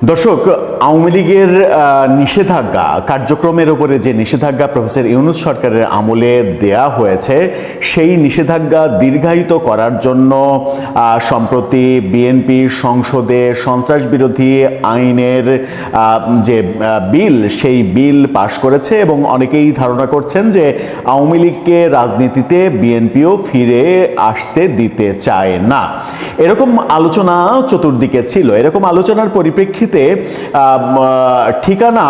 দর্শক, আওয়ামী লীগের নিষেধাজ্ঞা কার্যক্রমের উপরে যে নিষেধাজ্ঞা প্রফেসর ইউনূস সরকারের আমলে দেয়া হয়েছে, সেই নিষেধাজ্ঞা দীর্ঘায়িত করার জন্য সম্প্রতি বিএনপি সংসদে সন্ত্রাস বিরোধী আইনের যে বিল, সেই বিল পাশ করেছে এবং অনেকেই ধারণা করছেন যে আওয়ামী লীগকে রাজনীতিতে বিএনপিও ফিরে আসতে দিতে চায় না। এরকম আলোচনা চতুর্দিকে ছিল। এরকম আলোচনার পরিপ্রেক্ষিতে ঠিকানা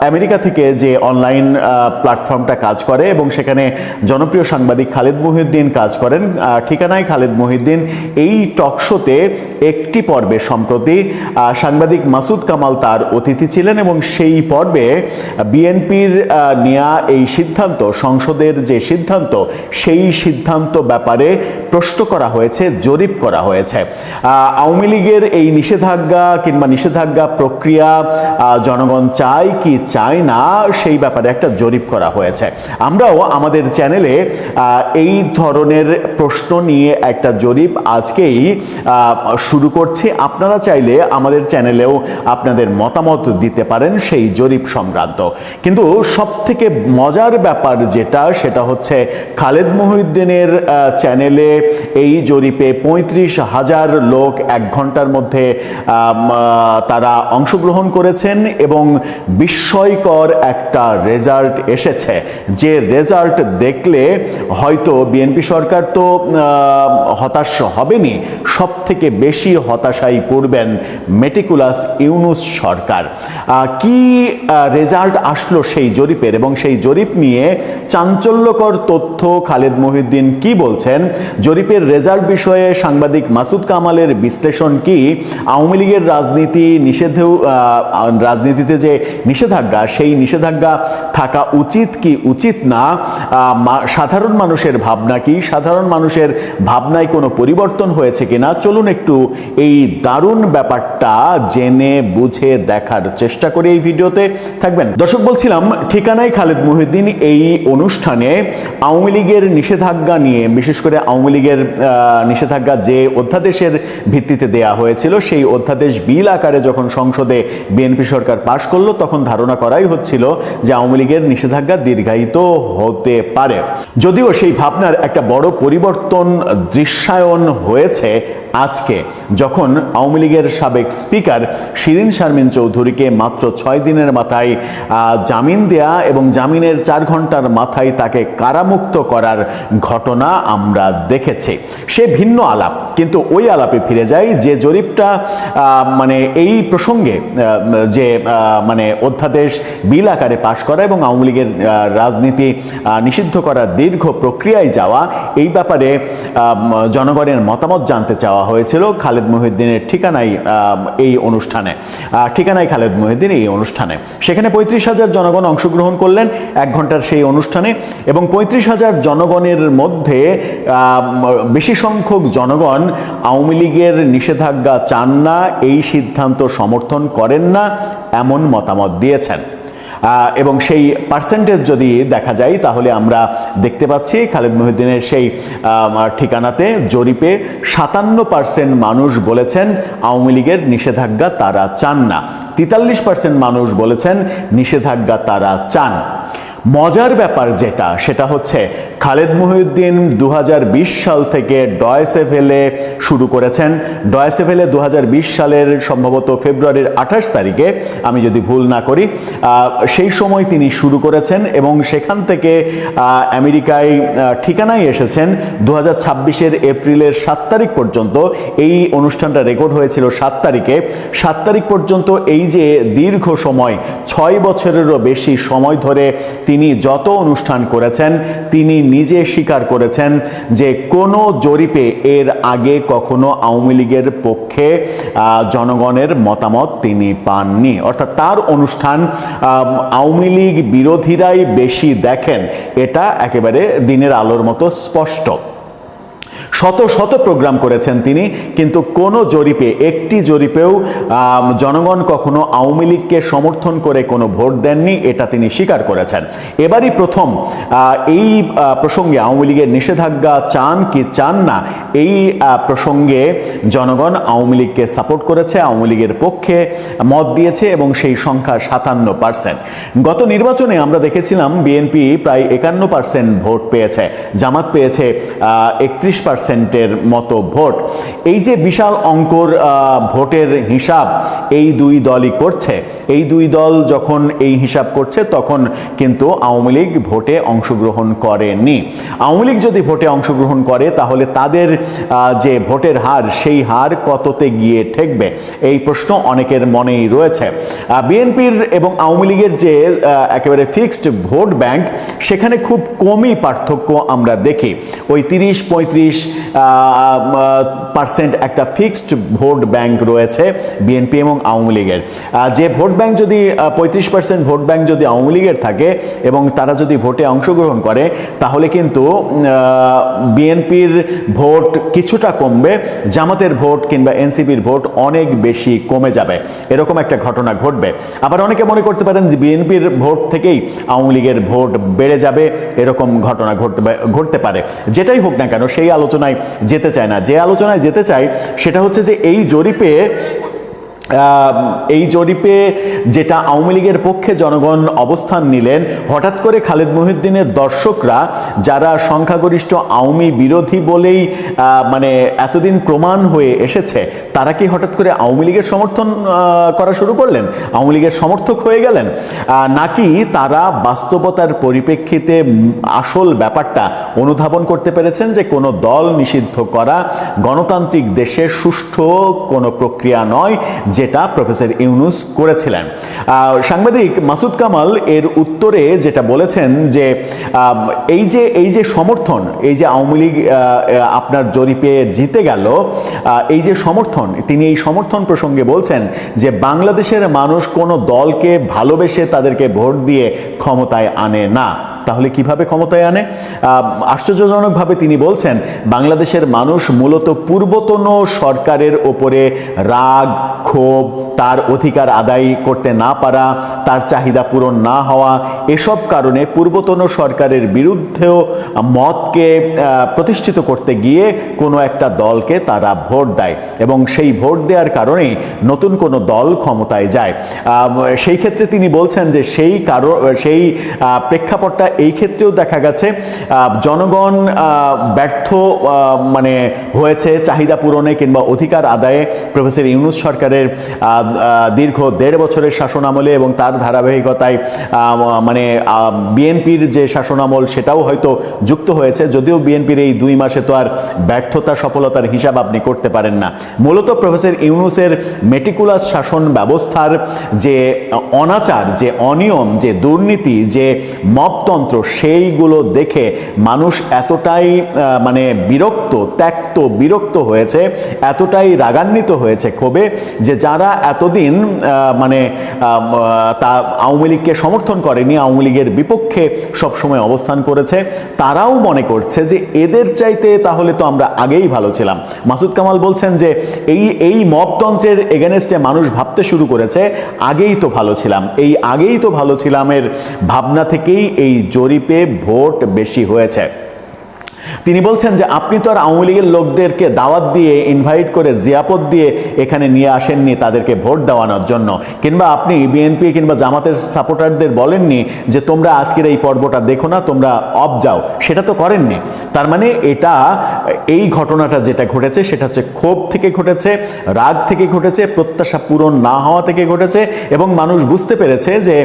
আমেরিকা থেকে যে অনলাইন প্ল্যাটফর্মটা কাজ করে এবং সেখানে জনপ্রিয় সাংবাদিক খালেদ মহিউদ্দিন কাজ করেন, ঠিকানায় খালেদ মহিউদ্দিন এই টক শোতে একটি পর্বে সম্প্রতি সাংবাদিক মাসুদ কামাল তার অতিথি ছিলেন এবং সেই পর্বে বিএনপির নেয়া এই সিদ্ধান্ত, সংসদের যে সিদ্ধান্ত, সেই সিদ্ধান্ত ব্যাপারে প্রশ্ন করা হয়েছে, জরিপ করা হয়েছে। আওয়ামী লীগের এই নিষেধাজ্ঞা কিংবা নিষেধাজ্ঞা প্রক্রিয়া জনগণ চায় কি চায় না, সেই ব্যাপারে একটা জরিপ করা হয়েছে। আমরাও আমাদের চ্যানেলে এই ধরনের প্রশ্ন নিয়ে একটা জরিপ আজকেই শুরু করছি। আপনারা চাইলে আমাদের চ্যানেলেও আপনাদের মতামত দিতে পারেন সেই জরিপ সংক্রান্ত। কিন্তু সব থেকে মজার ব্যাপার যেটা, সেটা হচ্ছে খালেদ মহিউদ্দিনের চ্যানেলে এই জরিপে ৩৫,০০০ লোক ১ ঘন্টার মধ্যে তারা অংশগ্রহণ করেছেন এবং বিস্ময়কর একটা রেজাল্ট এসেছে, যে রেজাল্ট দেখলে হয়তো বিএনপি সরকার তো হতাশ হবেনি, সব থেকে বেশি হতাশায় পড়বেন মেটিকুলাস ইউনূস সরকার। কি রেজাল্ট আসলো সেই জরিপের, এবং সেই জরিপ নিয়ে চাঞ্চল্যকর তথ্য খালেদ মহিউদ্দিন কি বলছেন, জরিপের রেজাল্ট বিষয়ে সাংবাদিক মাসুদ কামালের বিশ্লেষণ কি, আওয়ামী লীগের রাজনীতিতে যে নিষেধাজ্ঞা, সেই নিষেধাজ্ঞা থাকা উচিত কি উচিত না, সাধারণ মানুষের ভাবনা কি, সাধারণ মানুষের ভাবনায় কোনো পরিবর্তন হয়েছে কিনা, চলুন একটু এই দারুণ ব্যাপারটা জেনে বুঝে দেখার চেষ্টা করি এই ভিডিওতে। থাকবেন। দর্শক, বলছিলাম ঠিকানায় খালেদ মহিউদ্দিন এই অনুষ্ঠানে আওয়ামী লীগের নিষেধাজ্ঞা নিয়ে, বিশেষ করে আওয়ামী লীগের নিষেধাজ্ঞা যে অধ্যাদেশের ভিত্তিতে দেয়া হয়েছিল, সেই অধ্যাদেশ বিল আকারে যখন সংসদে বিএনপি সরকার পাশ করলো, তখন ধারণা করাই হচ্ছিল যে আওয়ামী লীগের নিষেধাজ্ঞা দীর্ঘায়িত হতে পারে। যদিও সেই ভাবনার একটা বড় পরিবর্তন দৃশ্যায়ন হয়েছে আজকে, যখন আওয়ামী লীগের সাবেক স্পিকার শিরীন শারমিন চৌধুরীকে মাত্র 6 দিনের মাথায় জামিন দেয়া এবং জামিনের 4 ঘন্টার মাথায় তাকে কারামুক্ত করার ঘটনা আমরা দেখেছি। সে ভিন্ন আলাপ, কিন্তু ওই আলাপে ফিরে যাই যে জরিপটা এই প্রসঙ্গে যে অধ্যাদেশ বিল আকারে পাশ করা এবং আওয়ামী লীগের রাজনীতি নিষিদ্ধ করার দীর্ঘ প্রক্রিয়ায় যাওয়া, এই ব্যাপারে জনগণের মতামত জানতে চাওয়া হয়েছিল খালেদ মহিউদ্দিনের ঠিকানায় এই অনুষ্ঠানে, ঠিকানায় খালেদ মহিউদ্দিন এই অনুষ্ঠানে। সেখানে ৩৫,০০০ জনগণ অংশগ্রহণ করলেন 1 ঘন্টার সেই অনুষ্ঠানে, এবং ৩৫,০০০ জনগণের মধ্যে বেশি সংখ্যক জনগণ আওয়ামী লীগের নিষেধাজ্ঞা চান না, এই সিদ্ধান্ত সমর্থন করেন না, এমন মতামত দিয়েছেন। এবং সেই পার্সেন্টেজ যদি দেখা যায়, তাহলে আমরা দেখতে পাচ্ছি খালেদ মহিউদ্দিনের সেই ঠিকানাতে জরিপে ৫৭% মানুষ বলেছেন আওয়ামী লীগের নিষেধাজ্ঞা তারা চান না, ৪৩% মানুষ বলেছেন নিষেধাজ্ঞা তারা চান। মজার ব্যাপার যেটা, সেটা হচ্ছে খালেদ মহিউদ্দিন ২০২০ সাল থেকে ডয়েসেভেলে শুরু করেছেন। ডয়েসেভেলে ২০২০ সালের সম্ভবত ফেব্রুয়ারির ২৮ তারিখে, আমি যদি ভুল না করি, সেই সময় তিনি শুরু করেছেন এবং সেখান থেকে আমেরিকায় ঠিকানায় এসেছেন ২০২৬-এর এপ্রিলের ৭ তারিখ পর্যন্ত। এই অনুষ্ঠানটা রেকর্ড হয়েছিল ৭ তারিখে। ৭ তারিখ পর্যন্ত এই যে দীর্ঘ সময়, ৬ বছরেরও বেশি সময় ধরে তিনি যত অনুষ্ঠান করেছেন, তিনি নিজে স্বীকার করেছেন যে কোনো জরিপে এর আগে কখনো আওয়ামী লীগের পক্ষে জনগণের মতামত তিনি পাননি। অর্থাৎ তার অনুষ্ঠান আওয়ামী লীগ বিরোধীরাই বেশি দেখেন, এটা একেবারে দিনের আলোর মতো স্পষ্ট। শত শত প্রোগ্রাম করেছেন তিনি, কিন্তু কোনো জরিপে, একটি জরিপেও জনগণ কখনো আওয়ামী লীগকে সমর্থন করে কোনো ভোট দেননি, এটা তিনি স্বীকার করেছেন। এবারই প্রথম এই প্রসঙ্গে আওয়ামী লীগের নিষেধাজ্ঞা চান কি চান না, এই প্রসঙ্গে জনগণ আওয়ামী লীগকে সাপোর্ট করেছে, আওয়ামী লীগের পক্ষে মত দিয়েছে এবং সেই সংখ্যা 57%। গত নির্বাচনে আমরা দেখেছিলাম বিএনপি প্রায় 51% ভোট পেয়েছে, জামাত পেয়েছে 31%-এর মতো ভোট। এই যে বিশাল অঙ্কর ভোটের হিসাব এই দুই দলই করছে, এই দুই দল যখন এই হিসাব করছে তখন কিন্তু আওয়ামী লীগ ভোটে অংশগ্রহণ করেনি। আওয়ামী লীগ যদি ভোটে অংশগ্রহণ করে তাহলে তাদের যে ভোটের হার, সেই হার কততে গিয়ে ঠেকবে, এই প্রশ্ন অনেকের মনেই রয়েছে। বিএনপির এবং আওয়ামী লীগের যে একেবারে ফিক্সড ভোট ব্যাংক, সেখানে খুব কমই পার্থক্য আমরা দেখি। ওই 30-35% একটা ফিক্সড ভোট ব্যাংক রয়েছে বিএনপি এবং আওয়ামী লীগের। যে ভোট ব্যাংক যদি 35% ভোট ব্যাংক যদি আওয়ামী লীগের থাকে এবং তারা যদি ভোটে অংশগ্রহণ করে, তাহলে কিন্তু বিএনপির ভোট কিছুটা কমবে, জামাতের ভোট কিংবা এনসিপির ভোট অনেক বেশি কমে যাবে, এরকম একটা ঘটনা ঘটবে। আবার অনেকে মনে করতে পারেন যে বিএনপির ভোট থেকেই আওয়ামী লীগের ভোট বেড়ে যাবে, এরকম ঘটনা ঘটতে পারে। যেটাই হোক না কেন, সেই আলোচনায় যেতে চায় না। যে আলোচনায় যেতে চাই সেটা হচ্ছে যে এই জরিপে যেটা আওয়ামী লীগের পক্ষে জনগণ অবস্থান নিলেন, হঠাৎ করে খালেদ মহিউদ্দিনের দর্শকরা, যারা সংখ্যাগরিষ্ঠ আওয়ামী বিরোধী বলেই মানে এতদিন প্রমাণ হয়ে এসেছে, তারা কি হঠাৎ করে আওয়ামী লীগের সমর্থন করা শুরু করলেন, আওয়ামী লীগের সমর্থক হয়ে গেলেন, নাকি তারা বাস্তবতার পরিপ্রেক্ষিতে আসল ব্যাপারটা অনুধাবন করতে পেরেছেন যে কোনো দল নিষিদ্ধ করা গণতান্ত্রিক দেশে সুষ্ঠু কোনো প্রক্রিয়া নয়, যেটা প্রফেসর ইউনূস করেছিলেন। সাংবাদিক মাসুদ কামাল এর উত্তরে যেটা বলেছেন যে এই যে সমর্থন, এই যে আওয়ামী লীগ আপনার জরিপে জিতে গেল, এই যে সমর্থন, তিনি এই সমর্থন প্রসঙ্গে বলছেন যে বাংলাদেশের মানুষ কোনো দলকে ভালোবেসে তাদেরকে ভোট দিয়ে ক্ষমতায় আনে না। তাহলে কিভাবে ক্ষমতায় আনে? আশ্চর্যজনকভাবে তিনি বলছেন বাংলাদেশের মানুষ মূলত পূর্বতন সরকারের ওপরে রাগ, ক্ষোভ, তার অধিকার আদায় করতে না পারা, তার চাহিদা পূরণ না হওয়া, এসব কারণে পূর্বতন সরকারের বিরুদ্ধেও মতকে প্রতিষ্ঠিত করতে গিয়ে কোনো একটা দলকে তারা ভোট দেয় এবং সেই ভোট দেওয়ার কারণেই নতুন কোনো দল ক্ষমতায় যায়। সেই ক্ষেত্রে তিনি বলছেন যে সেই প্রেক্ষাপটটা এই ক্ষেত্রেও দেখা গেছে জনগণ ব্যর্থ মানে হয়েছে চাহিদা পূরণে কিংবা অধিকার আদায়ে প্রফেসর ইউনূস সরকারের দীর্ঘ 1.5 বছরের শাসনামলে, এবং তার ধারাবাহিকতায় মানে বিএনপির যে শাসনামল সেটাও হয়তো যুক্ত হয়েছে, যদিও বিএনপির এই 2 মাসে তো আর ব্যর্থতা সফলতার হিসাব আপনি করতে পারেন না। মূলত প্রফেসর ইউনূসের মেটিকুলাস শাসন ব্যবস্থার যে অনাচার, যে অনিয়ম, যে দুর্নীতি, যে মপতন্ত্র, সেইগুলো দেখে মানুষ এতটাই মানে বিরক্ত হয়েছে, এতটাই রাগান্বিত হয়েছে ক্ষোভে, যে যারা এতদিন মানে তা আওয়ামী লীগকে সমর্থন করেনি, আওয়ামী লীগের বিপক্ষে সবসময় অবস্থান করেছে, তারাও মনে করছে যে এদের চাইতে তাহলে তো আমরা আগেই ভালো ছিলাম। মাসুদ কামাল বলছেন যে এই মপতন্ত্রের এগেনস্টে মানুষ ভাবতে শুরু করেছে আগেই তো ভালো ছিলাম, এই আগেই তো ভালো ছিলামের ভাবনা থেকেই এই জরিপে ভোট বেশি হয়েছে। তিনি বলছেন যে আপনি তো আর আওয়ামী লীগের লোকদেরকে দাওয়াত দিয়ে, ইনভাইট করে, জিয়াপত দিয়ে এখানে নিয়ে আসেননি তাদেরকে ভোট দেওয়ানোর জন্য, কিংবা আপনি বিএনপি কিংবা জামাতের সাপোর্টারদের বলেননি যে তোমরা আজকের এই পর্বটা দেখো না, তোমরা অফ যাও, সেটা তো করেননি। তার মানে এই ঘটনাটা যেটা ঘটেছে সেটা হচ্ছে ক্ষোভ থেকে ঘটেছে, রাগ থেকে ঘটেছে, প্রত্যাশা পূরণ না হওয়া থেকে ঘটেছে, এবং মানুষ বুঝতে পেরেছে যে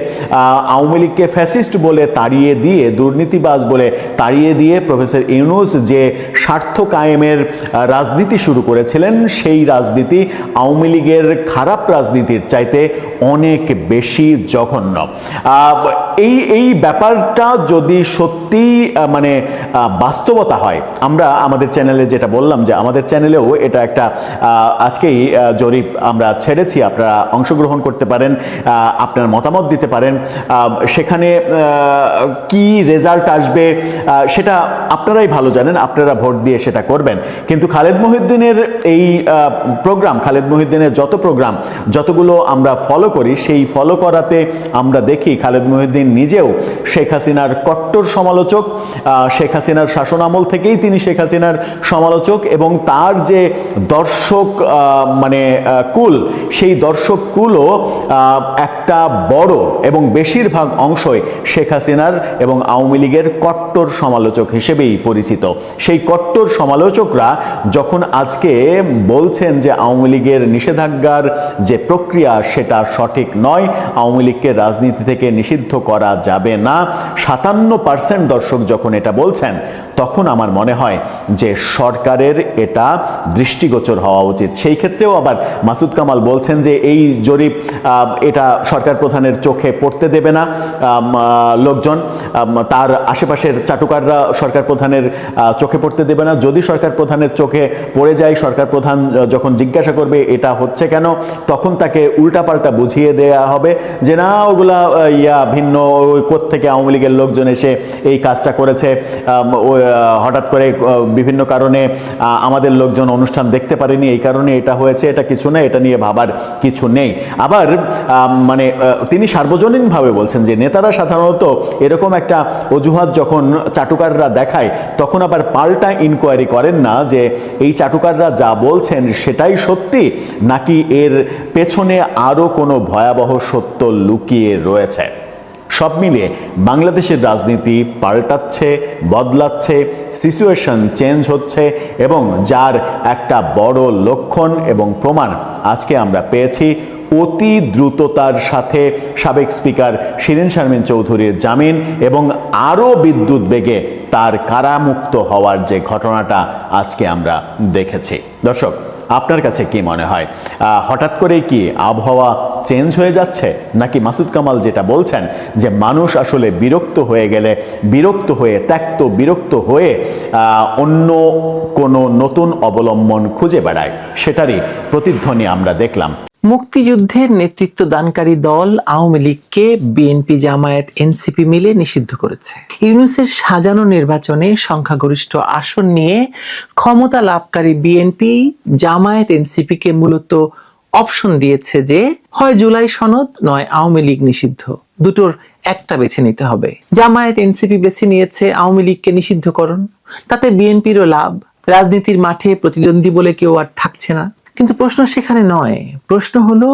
আওয়ামী লীগকে ফ্যাসিস্ট বলে তাড়িয়ে দিয়ে, দুর্নীতিবাজ বলে তাড়িয়ে দিয়ে প্রফেসর ইউনূস যে স্বার্থ কায়েমের রাজনীতি শুরু করেছিলেন, সেই রাজনীতি আওয়ামী লীগের খারাপ রাজনীতির চাইতে অনেক বেশি জঘন্য। এই ব্যাপারটা যদি সত্যি মানে বাস্তবতা হয়, আমরা আমাদের চ্যানেলে যেটা বললাম যে আমাদের চ্যানেলেও এটা একটা আজকেই জরিপ আমরা ছেড়েছি, আপনারা অংশগ্রহণ করতে পারেন, আপনার মতামত দিতে পারেন। সেখানে কি রেজাল্ট আসবে সেটা আপনারাই ভালো জানেন, আপনারা ভোট দিয়ে সেটা করবেন। কিন্তু খালেদ মহিউদ্দিনের এই প্রোগ্রাম, খালেদ মহিউদ্দিনের যত প্রোগ্রাম, যতগুলো আমরা ফলো করি, সেই ফলো করাতে আমরা দেখি খালেদ মহিউদ্দিন নিজেও শেখ হাসিনার কট্টর সমালোচক। শেখ হাসিনার শাসনামল থেকেই তিনি শেখ হাসিনার সমালোচক, এবং তার যে দর্শক মানে কুল, সেই দর্শক কুলও একটা বড় এবং বেশিরভাগ অংশই শেখ হাসিনার এবং আওয়ামী লীগের কট্টর সমালোচক হিসেবেই পরিচিত। সেই কট্টর সমালোচকরা যখন আজকে বলছেন যে আওয়ামী লীগের নিষেধাজ্ঞার যে প্রক্রিয়া সেটা সঠিক নয়, আওয়ামী লীগকে রাজনীতি থেকে নিষিদ্ধ করা যাবে না, 57% দর্শক যখন এটা বলছেন, তখন আমার মনে হয় যে সরকারের এটা দৃষ্টিগোচর হওয়া উচিত। সেই ক্ষেত্রেও আবার মাসুদ কামাল বলছেন যে এই জরিপ এটা সরকার প্রধানের চোখে পড়তে দেবে না লোকজন, তার আশেপাশের চাটুকাররা সরকার প্রধানের চোখে পড়তে দেবে না। যদি সরকার প্রধানের চোখে পড়ে যায়, সরকার প্রধান যখন জিজ্ঞাসা করবে এটা হচ্ছে কেন, তখন তাকে উল্টাপাল্টা বুঝিয়ে দেয়া হবে যে না, ওগুলা ভিন্ন, কোত্থেকে আওয়ামী লীগের লোকজন এসে এই কাজটা করেছে, হঠাৎ করে বিভিন্ন কারণে আমাদের লোকজন অনুষ্ঠান দেখতে পারেনি, এই কারণে এটা হয়েছে, এটা কিছু না, এটা নিয়ে ভাবার কিছু নেই। আবার মানে তিনি সার্বজনীনভাবে বলছেন যে নেতারা সাধারণত এরকম একটা অজুহাত যখন চাটুকাররা দেখায়, তখন আবার পাল্টা ইনকোয়ারি করেন না যে এই চাটুকাররা যা বলছেন সেটাই সত্যি, নাকি এর পেছনে আরও কোনো ভয়াবহ সত্য লুকিয়ে রয়েছে। সব মিলিয়ে বাংলাদেশের রাজনীতি পাল্টাচ্ছে, বদলাচ্ছে, সিচুয়েশন চেঞ্জ হচ্ছে, এবং যার একটা বড় লক্ষণ এবং প্রমাণ আজকে আমরা পেয়েছি। অতি দ্রুততার সাথে সাবেক স্পিকার শিরীন শারমিন চৌধুরীর জামিন এবং আরও বিদ্যুৎ বেগে তার কারামুক্ত হওয়ার যে ঘটনাটা আজকে আমরা দেখেছি। দর্শক, আপনার কাছে কি মনে হয়, হঠাৎ করেই কি আবহাওয়া চেঞ্জ হয়ে যাচ্ছে, নাকি মাসুদ কামাল যেটা বলছেন যে মানুষ আসলে বিরক্ত হয়ে গেলে, বিরক্ত হয়ে, ত্যক্ত বিরক্ত হয়ে অন্য কোনো নতুন অবলম্বন খুঁজে বেড়ায়, সেটারই প্রতিধ্বনি আমরা দেখলাম। মুক্তিযুদ্ধের নেতৃত্ব দানকারী দল আওয়ামী লীগকে বিএনপি, জামায়াত, এনসিপি মিলে নিষিদ্ধ করেছে। ইউনূসের সাজানো নির্বাচনে সংখ্যাগরিষ্ঠ আসন নিয়ে ক্ষমতা লাভকারী বিএনপি, জামায়াত, এনসিপিকে মূলত অপশন দিয়েছে যে হয় জুলাই সনদ, নয় আওয়ামী লীগ নিষিদ্ধ, দুটোর একটা বেছে নিতে হবে। জামায়াত, এনসিপি বেছে নিয়েছে আওয়ামী লীগকে নিষিদ্ধকরণ। তাতে বিএনপিরও লাভ, রাজনীতির মাঠে প্রতিদ্বন্দ্বী বলে কেউ আর থাকছে না। কিন্তু প্রশ্ন সেখানে নয়, প্রশ্ন হলো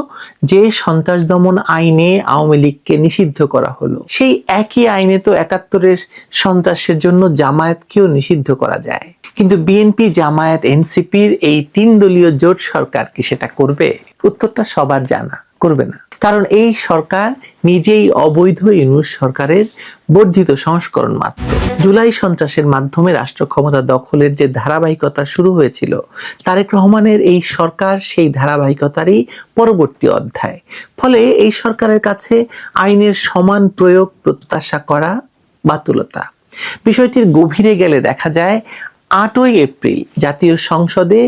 যে সন্ত্রাস দমন আইনে আওয়ামী লীগকে নিষিদ্ধ করা হলো, সেই একই আইনে তো ৭১-এর সন্ত্রাসের জন্য জামায়াতকেও নিষিদ্ধ করা যায়। কিন্তু বিএনপি, জামায়াত, এনসিপির এই ৩ দলীয় জোট সরকার কি সেটা করবে? উত্তরটা সবার জানা, করবে না। কারণ এই সরকার নিজেই অবৈধ ইউনূস সরকারের বর্ধিত সংস্করণ মাত্র। জুলাই সন্ত্রাসের মাধ্যমে রাষ্ট্র ক্ষমতা দখলের যে ধারাবাহিকতা শুরু হয়েছিল, তারেক রহমানের এই সরকার সেই ধারাবাহিকতারই পরবর্তী অধ্যায়। ফলে এই সরকারের কাছে আইনের সমান প্রয়োগ প্রত্যাশা করা বাতুলতা। বিষয়টির গভীরে গেলে দেখা যায় ৮ই এপ্রিল জাতীয় সংসদে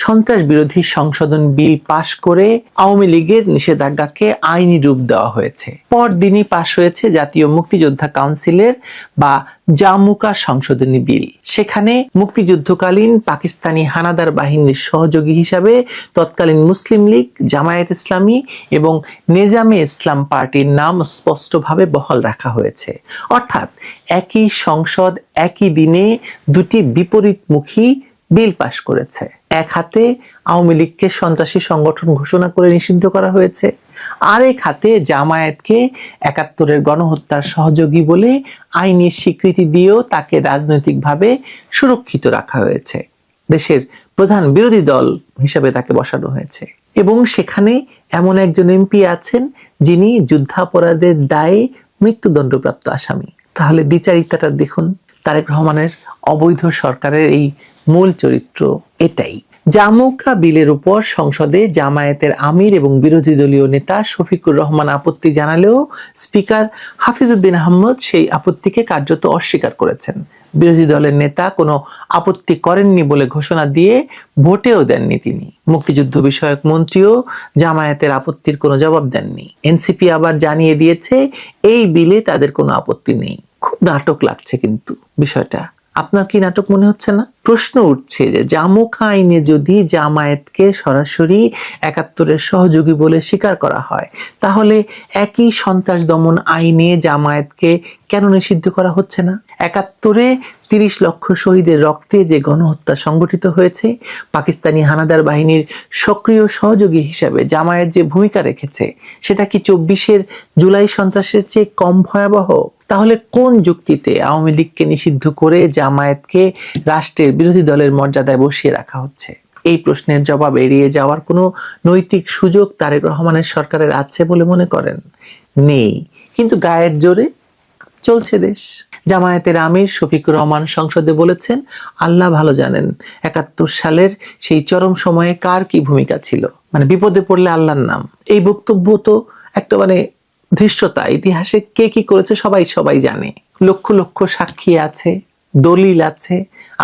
সন্ত্রাস বিরোধী সংশোধন বিল পাশ করে আওয়ামী লীগের নিষেধাজ্ঞাকে আইনি রূপ দেওয়া হয়েছে। পরদিনই পাশ হয়েছে জাতীয় মুক্তিযোদ্ধা কাউন্সিলের বা জামুকা সংশোধনী বিল। সেখানে মুক্তিযুদ্ধকালীন পাকিস্তানি হানাদার বাহিনীর সহযোগী হিসাবে তৎকালীন মুসলিম লীগ, জামায়াত ইসলামী এবং নেজামে ইসলাম পার্টির নাম স্পষ্টভাবে বহাল রাখা হয়েছে। অর্থাৎ একই সংসদ একই দিনে দুটি বিপরীতমুখী বিল পাশ করেছে। এক হাতে আওয়ামী লীগকে সন্ত্রাসী সংগঠন ঘোষণা করে নিষিদ্ধ করা হয়েছে, আরেক হাতে জামায়াতকে ৭১-এর গণহত্যার সহযোগী বলে আইনি স্বীকৃতি দিয়েও তাকে রাজনৈতিকভাবে সুরক্ষিত রাখা হয়েছে। দেশের প্রধান বিরোধী দল হিসেবে তাকে বসানো হয়েছে। এবং সেখানে এমন একজন এমপি আছেন যিনি যুদ্ধাপরাধের দায়ে মৃত্যুদণ্ডপ্রাপ্ত আসামি। তাহলে দ্বিচারিতাটা দেখুন। তারেক রহমানের অবৈধ সরকারের এই মূল চরিত্র এটাই। জামুকা বিলের উপর সংসদে জামায়াতের আমির এবং বিরোধী দলীয় নেতা শফিকুর রহমান আপত্তি জানালেও স্পিকার হাফিজউদ্দিন আহমদ সেই আপত্তিকে কার্যত অস্বীকার করেছেন। বিরোধী দলের নেতা কোনো আপত্তি করেননি বলে ঘোষণা দিয়ে ভোটেও দেননি তিনি। মুক্তিযুদ্ধ বিষয়ক মন্ত্রীও জামায়াতের আপত্তির কোনো জবাব দেননি। এনসিপি আবার জানিয়ে দিয়েছে এই বিলে তাদের কোনো আপত্তি নেই। খুব নাটক লাগছে কিন্তু বিষয়টা। আপনার কি নাটক মনে হচ্ছে না? প্রশ্ন উঠছে যে জামুকা আইনে যদি জামায়াতকে সরাসরি ৭১-এর সহযোগী বলে স্বীকার করা হয়, তাহলে একই সন্ত্রাস দমন আইনে জামায়াতকে কেন নিষিদ্ধ করা হচ্ছে না? ৭১-এ ৩০ লক্ষ শহীদের রক্তে যে গণহত্যা সংগঠিত হয়েছে, পাকিস্তানি হানাদার বাহিনীর সক্রিয় সহযোগী হিসাবে জামায়াত যে ভূমিকা রেখেছে, সেটা কি ২৪-এর জুলাই সন্ত্রাসের চেয়ে কম ভয়াবহ? তাহলে কোন যুক্তিতে আওয়ামী লীগকে নিষিদ্ধ করে জামায়াতকে রাষ্ট্রের বিরোধী দলের মর্যাদায় বসিয়ে রাখা হচ্ছে? এই প্রশ্নের জবাব এড়িয়ে যাওয়ার কোনো নৈতিক সুযোগ তারেক রহমানের সরকারের আছে বলে মনে করেন? নেই, কিন্তু গায়ের জোরে চলছে দেশ। জামায়াতের আমির শফিকুর রহমান সংসদে বলেছেন, আল্লাহ ভালো জানেন ৭১ সালের সেই চরম সময়ে কার কি ভূমিকা ছিল, মানে বিপদে পড়লে আল্লাহর নাম। এই বক্তব্য তো একটা ধৃষ্টতা। ইতিহাসে কে কি করেছে সবাই জানে। লক্ষ লক্ষ সাক্ষী আছে, দলিল আছে,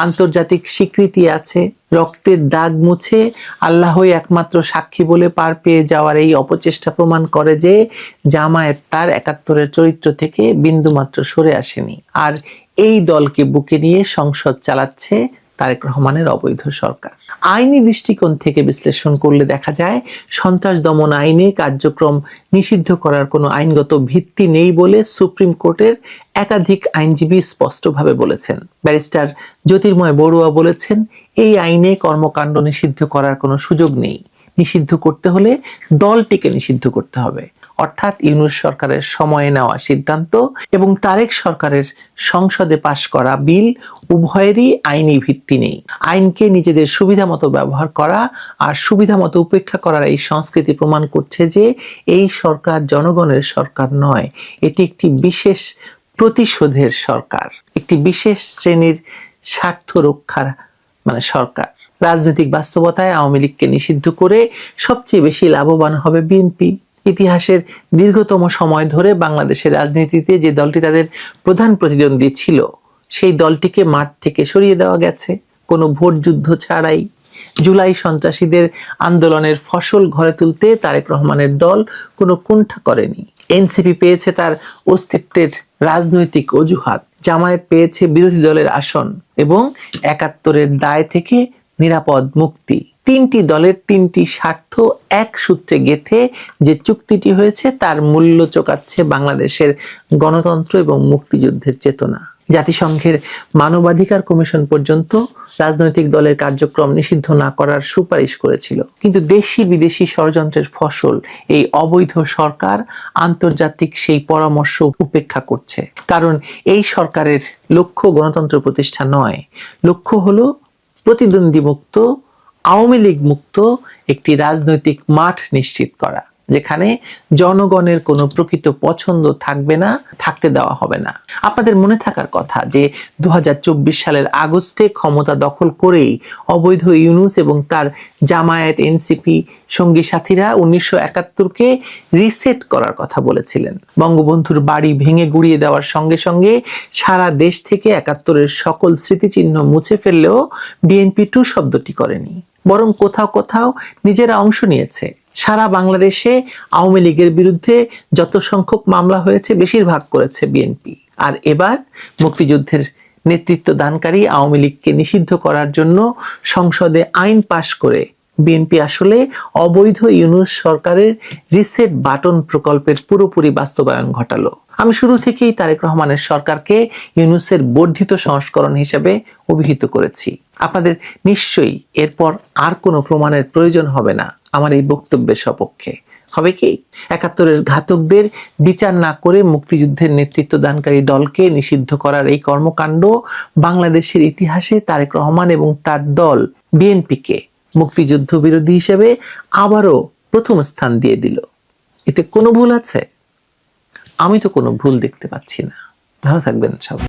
আন্তর্জাতিক স্বীকৃতি আছে। রক্তের দাগ মুছে আল্লাহই একমাত্র সাক্ষী বলে পার পেয়ে যাওয়ার এই অপচেষ্টা প্রমাণ করে যে জামায়াত তার ৭১-এর চরিত্র থেকে বিন্দুমাত্র সরে আসেনি। আর এই দলকে বুকে নিয়ে সংসদ চালাচ্ছে তারেক রহমানের অবৈধ সরকার। আইনি দৃষ্টিকোণ থেকে বিশ্লেষণ করলে দেখা যায় সন্ত্রাস দমন আইনে কার্যক্রম নিষিদ্ধ করার কোনো আইনগত ভিত্তি নেই বলে সুপ্রিম কোর্টের একাধিক আইনজীবী স্পষ্টভাবে বলেছেন। ব্যারিস্টার জ্যোতির্ময় বড়ুয়া বলেছেন, এই আইনে কর্মকাণ্ড নিষিদ্ধ করার কোনো সুযোগ নেই। নিষিদ্ধ করতে হলে দলটিকে নিষিদ্ধ করতে হবে। অর্থাৎ ইউনূস সরকারের সময়ে নেওয়া সিদ্ধান্ত এবং তারেক সরকারের সংসদে পাশ করা বিল উভয়েরই আইনি ভিত্তি নেই। আইনকে নিজেদের সুবিধা মতো ব্যবহার করা আর সুবিধা মতো উপেক্ষা করার এই সংস্কৃতি প্রমাণ করছে যে এই সরকার জনগণের সরকার নয়, এটি একটি বিশেষ প্রতিশোধের সরকার, একটি বিশেষ শ্রেণীর স্বার্থ রক্ষার সরকার। রাজনৈতিক বাস্তবতায় আওয়ামী লীগকে নিষিদ্ধ করে সবচেয়ে বেশি লাভবান হবে বিএনপি। ইতিহাসের দীর্ঘতম সময় ধরে বাংলাদেশের রাজনীতিতে যে দলটি তাদের প্রধান প্রতিদ্বন্দ্বী ছিল, সেই দলটিকে মাঠ থেকে সরিয়ে দেওয়া গেছে কোনো ভোট যুদ্ধ ছাড়াই। জুলাই সন্ত্রাসীদের আন্দোলনের ফসল ঘরে তুলতে তারেক রহমানের দল কোনো কুণ্ঠা করেনি। এনসিপি পেয়েছে তার অস্তিত্বের রাজনৈতিক অজুহাত, জামায়াত পেয়েছে বিরোধী দলের আসন এবং ৭১-এর দায় থেকে নিরাপদ মুক্তি। তিনটি দলের তিনটি স্বার্থ এক সূত্রে গেঁথে যে চুক্তিটি হয়েছে তার মূল্য চোকাচ্ছে বাংলাদেশের গণতন্ত্র এবং মুক্তিযুদ্ধের চেতনা। জাতিসংঘের মানবাধিকার কমিশন পর্যন্ত রাজনৈতিক দলের কার্যক্রম নিষিদ্ধ না করার সুপারিশ করেছিল, কিন্তু দেশি বিদেশি ষড়যন্ত্রের ফসল এই অবৈধ সরকার আন্তর্জাতিক সেই পরামর্শ উপেক্ষা করছে। কারণ এই সরকারের লক্ষ্য গণতন্ত্র প্রতিষ্ঠা নয়, লক্ষ্য হলো প্রতিদ্বন্দ্বী মুক্ত, আওয়ামী লীগ মুক্ত একটি রাজনৈতিক মাঠ নিশ্চিত করা, যেখানে জনগণের কোনো প্রকৃত পছন্দ থাকবে না, থাকতে দেওয়া হবে না। আপনাদের মনে থাকার কথা যে ২০২৪ সালের আগস্টে ক্ষমতা দখল করেই অবৈধ ইউনূস এবং তার জামায়াত এনসিপি সঙ্গী সাথীরা ১৯৭১-কে রিসেট করার কথা বলেছিলেন। বঙ্গবন্ধুর বাড়ি ভেঙে গুড়িয়ে দেওয়ার সঙ্গে সঙ্গে সারা দেশ থেকে ৭১-এর সকল স্মৃতিচিহ্ন মুছে ফেললেও বিএনপি টু শব্দটি করেনি, বরং কোথাও কোথাও নিজেরা অংশ নিয়েছে। সারা বাংলাদেশে আওয়ামী লীগের বিরুদ্ধে যত সংখ্যক মামলা হয়েছে বেশিরভাগ করেছে বিএনপি। আর এবার মুক্তিযুদ্ধের নেতৃত্ব দানকারী আওয়ামী লীগকে নিষিদ্ধ করার জন্য সংসদে আইন পাশ করে বিএনপি আসলে অবৈধ ইউনূস সরকারের রিসেট বাটন প্রকল্পের পুরোপুরি বাস্তবায়ন ঘটালো। আমি শুরু থেকেই তারেক রহমানের সরকারকে ইউনূসের বর্ধিত সংস্করণ হিসেবে অভিহিত করেছি। আপনাদের নিশ্চয়ই এরপর আর কোনো প্রমাণের প্রয়োজন হবে না আমার এই বক্তব্যের সপক্ষে। হবে কি, ৭১-এর ঘাতকদের বিচার না করে মুক্তিযুদ্ধের নেতৃত্ব দানকারী দলকে নিষিদ্ধ করার এই কর্মকাণ্ড বাংলাদেশের ইতিহাসে তারেক রহমান এবং তার দল বিএনপিকে মুক্তিযুদ্ধ বিরোধী হিসেবে আবারও প্রথম স্থান দিয়ে দিল। এতে কোনো ভুল আছে? আমি তো কোনো ভুল দেখতে পাচ্ছি না। ভালো থাকবেন সবাই।